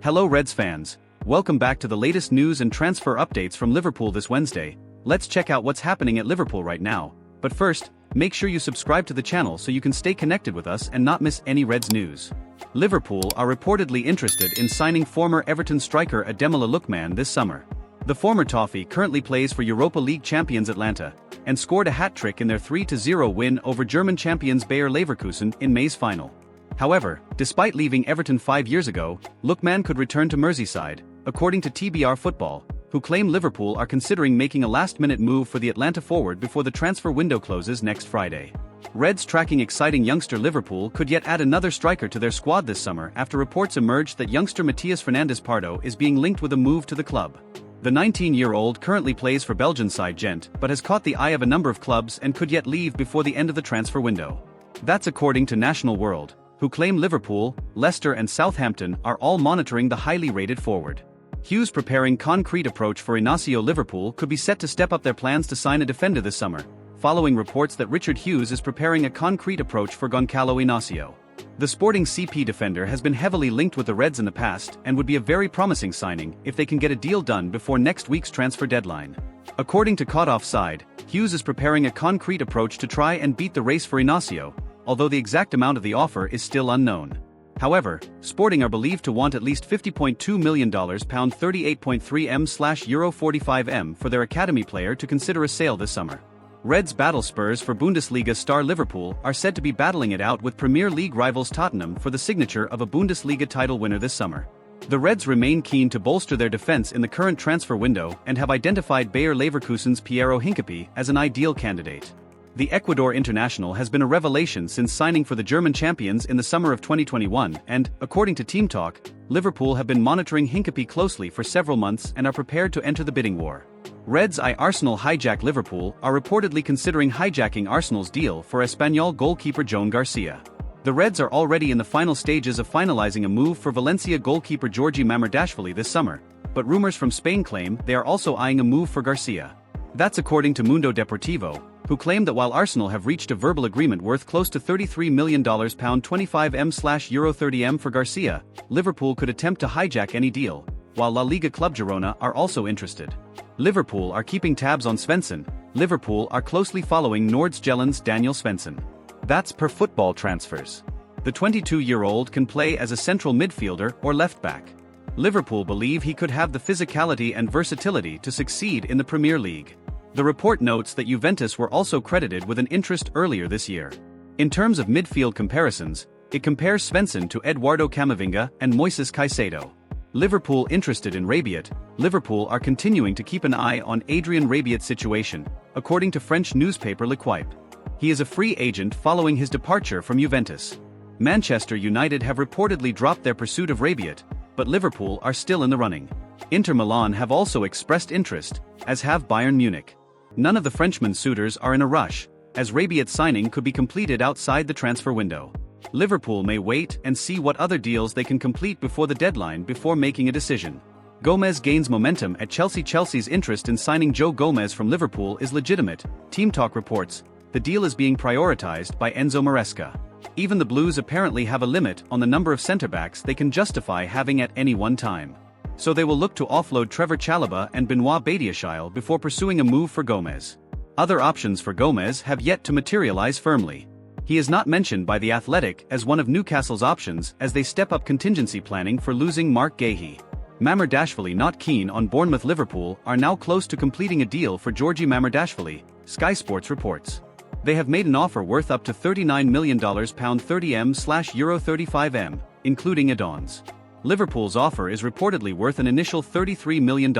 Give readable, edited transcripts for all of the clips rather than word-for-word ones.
Hello Reds fans, welcome back to the latest news and transfer updates from Liverpool this Wednesday. Let's check out what's happening at Liverpool right now. But first, make sure you subscribe to the channel so you can stay connected with us and not miss any Reds news. Liverpool are reportedly interested in signing former Everton striker Ademola Lookman this summer. The former Toffee currently plays for Europa League champions Atlanta, and scored a hat-trick in their 3-0 win over German champions Bayer Leverkusen in May's final. However, despite leaving Everton 5 years ago, Lookman could return to Merseyside, according to TBR Football, who claim Liverpool are considering making a last-minute move for the Atlanta forward before the transfer window closes next Friday. Reds tracking exciting youngster Liverpool could yet add another striker to their squad this summer after reports emerged that youngster Matias Fernandes Pardo is being linked with a move to the club. The 19-year-old currently plays for Belgian side Gent but has caught the eye of a number of clubs and could yet leave before the end of the transfer window. That's according to National World, who claim Liverpool, Leicester and Southampton are all monitoring the highly rated forward. Hughes preparing concrete approach for Inacio. Liverpool could be set to step up their plans to sign a defender this summer, following reports that Richard Hughes is preparing a concrete approach for Goncalo Inacio. The Sporting CP defender has been heavily linked with the Reds in the past and would be a very promising signing if they can get a deal done before next week's transfer deadline. According to Caught Offside, Hughes is preparing a concrete approach to try and beat the race for Inacio, although the exact amount of the offer is still unknown. However, Sporting are believed to want at least $50.2 million pound 38.3 m/euro 45 m for their academy player to consider a sale this summer. Reds battle Spurs for Bundesliga star Liverpool are said to be battling it out with Premier League rivals Tottenham for the signature of a Bundesliga title winner this summer. The Reds remain keen to bolster their defense in the current transfer window and have identified Bayer Leverkusen's Piero Hincapié as an ideal candidate. The Ecuador international has been a revelation since signing for the German champions in the summer of 2021 and, according to Team Talk, Liverpool have been monitoring Hincapié closely for several months and are prepared to enter the bidding war. Reds Arsenal hijack. Liverpool are reportedly considering hijacking Arsenal's deal for Espanyol goalkeeper Joan Garcia. The Reds are already in the final stages of finalizing a move for Valencia goalkeeper Georgi Mamardashvili this summer, but rumors from Spain claim they are also eyeing a move for Garcia. That's according to Mundo Deportivo, who claim that while Arsenal have reached a verbal agreement worth close to $33 million pound 25 m/euro 30 m for Garcia, Liverpool could attempt to hijack any deal, while La Liga club Girona are also interested. Liverpool are keeping tabs on Svensson. Liverpool are closely following Nordsjælland's Daniel Svensson. That's per Football Transfers. The 22-year-old can play as a central midfielder or left back. Liverpool believe he could have the physicality and versatility to succeed in the Premier League. The report notes that Juventus were also credited with an interest earlier this year. In terms of midfield comparisons, it compares Svensson to Eduardo Camavinga and Moises Caicedo. Liverpool interested in Rabiot. Liverpool are continuing to keep an eye on Adrien Rabiot's situation, according to French newspaper L'Equipe. He is a free agent following his departure from Juventus. Manchester United have reportedly dropped their pursuit of Rabiot, but Liverpool are still in the running. Inter Milan have also expressed interest, as have Bayern Munich. None of the Frenchman's suitors are in a rush, as Rabiot's signing could be completed outside the transfer window. Liverpool may wait and see what other deals they can complete before the deadline before making a decision. Gomez gains momentum at Chelsea. Chelsea's interest in signing Joe Gomez from Liverpool is legitimate, Team Talk reports. The deal is being prioritized by Enzo Maresca. Even the Blues apparently have a limit on the number of centre-backs they can justify having at any one time. So they will look to offload Trevor Chalobah and Benoit Badiashile before pursuing a move for Gomez. Other options for Gomez have yet to materialize firmly. He is not mentioned by The Athletic as one of Newcastle's options as they step up contingency planning for losing Mark Gahey. Mamardashvili not keen on Bournemouth. Liverpool are now close to completing a deal for Georgi Mamardashvili, Sky Sports reports. They have made an offer worth up to $39 million pound 30 m/euro 35 m, including add-ons. Liverpool's offer is reportedly worth an initial $33 million,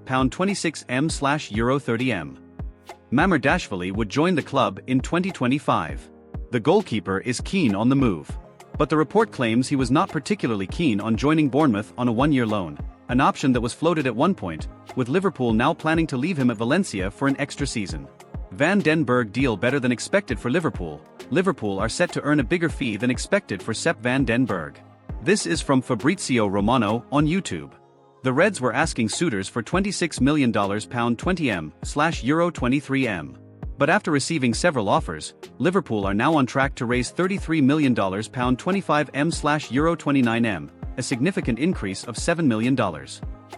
pound 26 m/euro 30 m. Mamardashvili would join the club in 2025. The goalkeeper is keen on the move. But the report claims he was not particularly keen on joining Bournemouth on a one-year loan, an option that was floated at one point, with Liverpool now planning to leave him at Valencia for an extra season. Van den Berg deal better than expected for Liverpool. Liverpool are set to earn a bigger fee than expected for Sepp van den Berg. This is from Fabrizio Romano on YouTube. The Reds were asking suitors for $26 million pound 20 m/euro 23 m. But after receiving several offers, Liverpool are now on track to raise $33 million £25m/£29m, a significant increase of $7 million.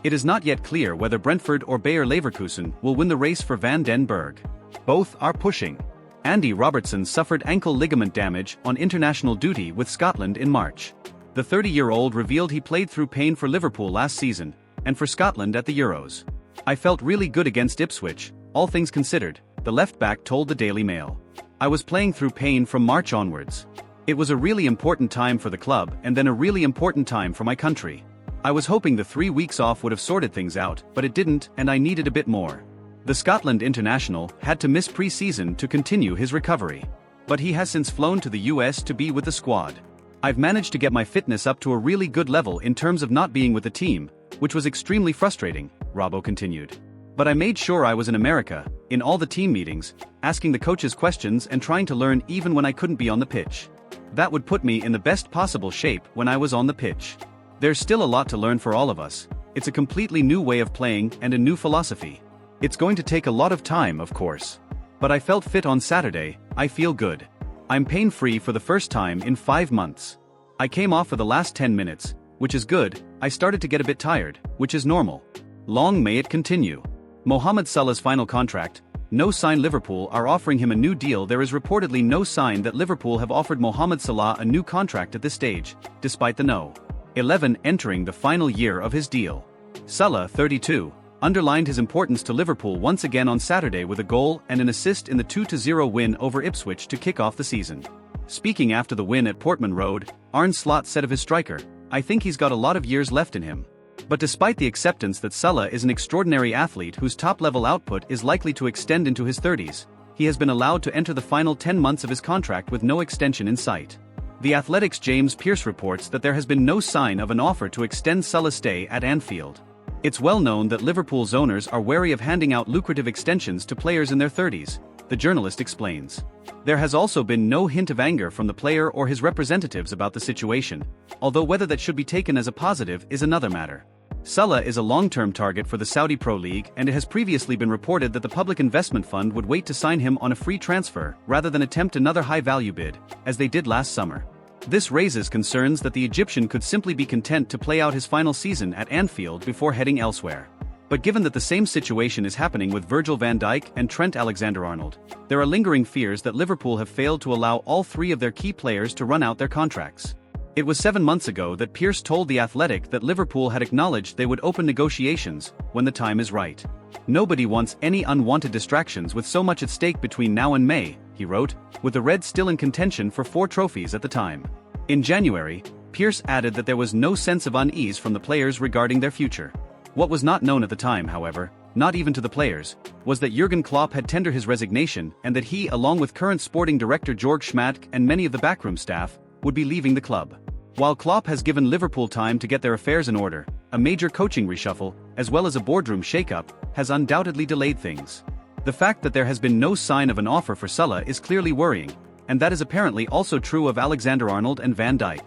It is not yet clear whether Brentford or Bayer Leverkusen will win the race for Van den Berg. Both are pushing. Andy Robertson suffered ankle ligament damage on international duty with Scotland in March. The 30-year-old revealed he played through pain for Liverpool last season, and for Scotland at the Euros. "I felt really good against Ipswich, all things considered," the left-back told the Daily Mail. "I was playing through pain from March onwards. It was a really important time for the club and then a really important time for my country. I was hoping the 3 weeks off would have sorted things out, but it didn't, and I needed a bit more." The Scotland international had to miss pre-season to continue his recovery. But he has since flown to the US to be with the squad. "I've managed to get my fitness up to a really good level in terms of not being with the team, which was extremely frustrating," Robbo continued. "But I made sure I was in America, in all the team meetings, asking the coaches questions and trying to learn even when I couldn't be on the pitch. That would put me in the best possible shape when I was on the pitch. There's still a lot to learn for all of us. It's a completely new way of playing and a new philosophy. It's going to take a lot of time, of course. But I felt fit on Saturday, I feel good. I'm pain-free for the first time in 5 months. I came off for the last 10 minutes, which is good. I started to get a bit tired, which is normal. Long may it continue." Mohamed Salah's final contract. No sign Liverpool are offering him a new deal. There is reportedly no sign that Liverpool have offered Mohamed Salah a new contract at this stage, despite the No. 11 entering the final year of his deal. Salah, 32, underlined his importance to Liverpool once again on Saturday with a goal and an assist in the 2-0 win over Ipswich to kick off the season. Speaking after the win at Portman Road, Arne Slot said of his striker, "I think he's got a lot of years left in him." But despite the acceptance that Salah is an extraordinary athlete whose top-level output is likely to extend into his 30s, he has been allowed to enter the final 10 months of his contract with no extension in sight. The Athletic's James Pearce reports that there has been no sign of an offer to extend Salah's stay at Anfield. It's well known that Liverpool's owners are wary of handing out lucrative extensions to players in their 30s, the journalist explains. There has also been no hint of anger from the player or his representatives about the situation, although whether that should be taken as a positive is another matter. Salah is a long-term target for the Saudi Pro League, and it has previously been reported that the Public Investment Fund would wait to sign him on a free transfer rather than attempt another high-value bid, as they did last summer. This raises concerns that the Egyptian could simply be content to play out his final season at Anfield before heading elsewhere. But given that the same situation is happening with Virgil van Dijk and Trent Alexander-Arnold, there are lingering fears that Liverpool have failed to allow all three of their key players to run out their contracts. It was 7 months ago that Pearce told The Athletic that Liverpool had acknowledged they would open negotiations when the time is right. "Nobody wants any unwanted distractions with so much at stake between now and May," he wrote, with the Reds still in contention for 4 trophies at the time. In January, Pearce added that there was no sense of unease from the players regarding their future. What was not known at the time, however, not even to the players, was that Jurgen Klopp had tendered his resignation and that he, along with current sporting director Georg Schmadtke and many of the backroom staff, would be leaving the club. While Klopp has given Liverpool time to get their affairs in order, a major coaching reshuffle, as well as a boardroom shakeup, has undoubtedly delayed things. The fact that there has been no sign of an offer for Salah is clearly worrying, and that is apparently also true of Alexander-Arnold and Van Dijk.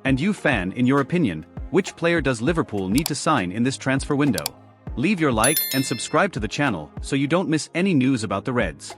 And you fan, in your opinion, which player does Liverpool need to sign in this transfer window? Leave your like and subscribe to the channel so you don't miss any news about the Reds.